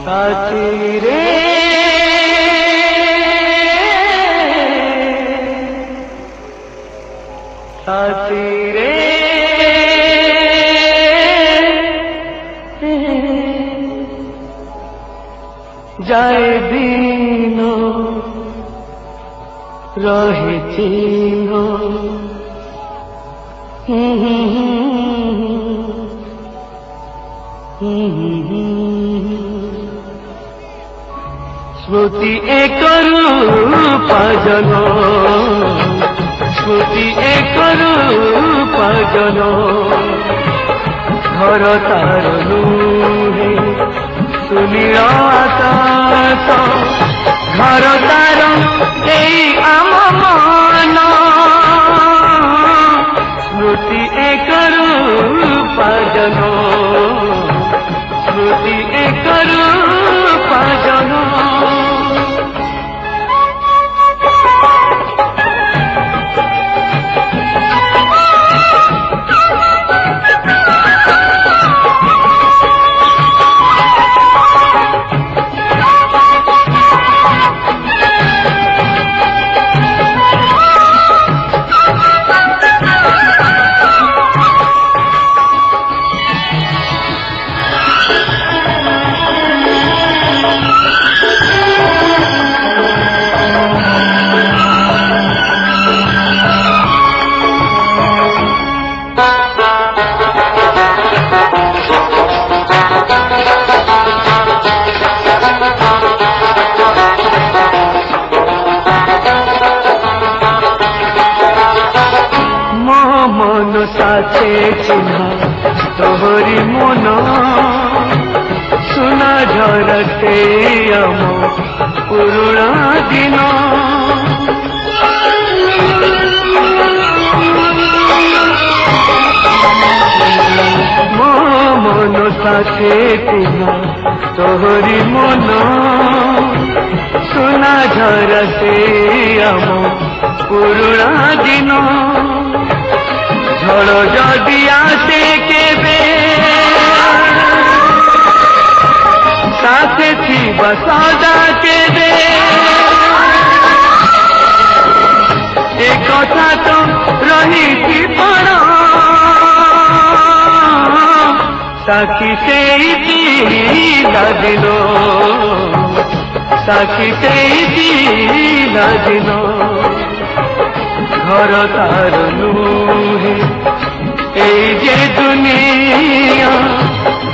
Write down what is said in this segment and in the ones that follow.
साथी रे साथी रे जाए दिनो रहे चिन्ह स्मृति एक रूप जन स्मृति एक रूप जन घर तार नुहे सुनील आकाश घर तार आम मन स्मृति एक रूप जन स्मृति एक रूप जन साथे चिन्ह तोहरी मन सुना झरते आम पुरुणा दिन मो मन साथे चिन्ह तोहरी मन सुना झरते आम पुरुणा दिन झड़ जदि आसे केबे साथे थिबा सदा केबे ए कथा तो रही पण साखी से दिन साखी से दिन घर तार नुहे जे दुनिया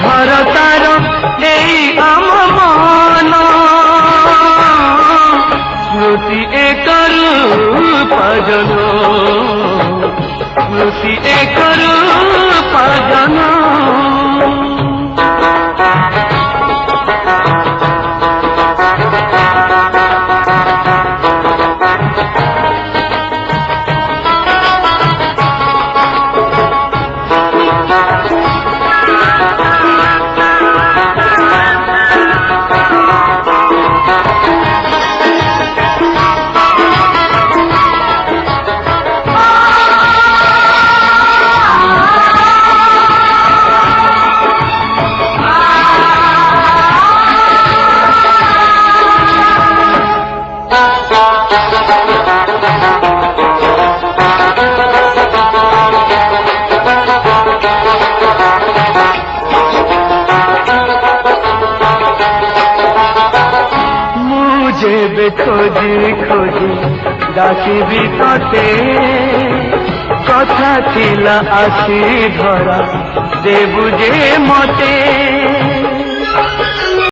घर तार आम मन स्मृति एक रूप जन स्मृति एक रूप जन जेबे खोजी खोजी डाकिबी तोते कथा थिला आसी धरा देबु जे मते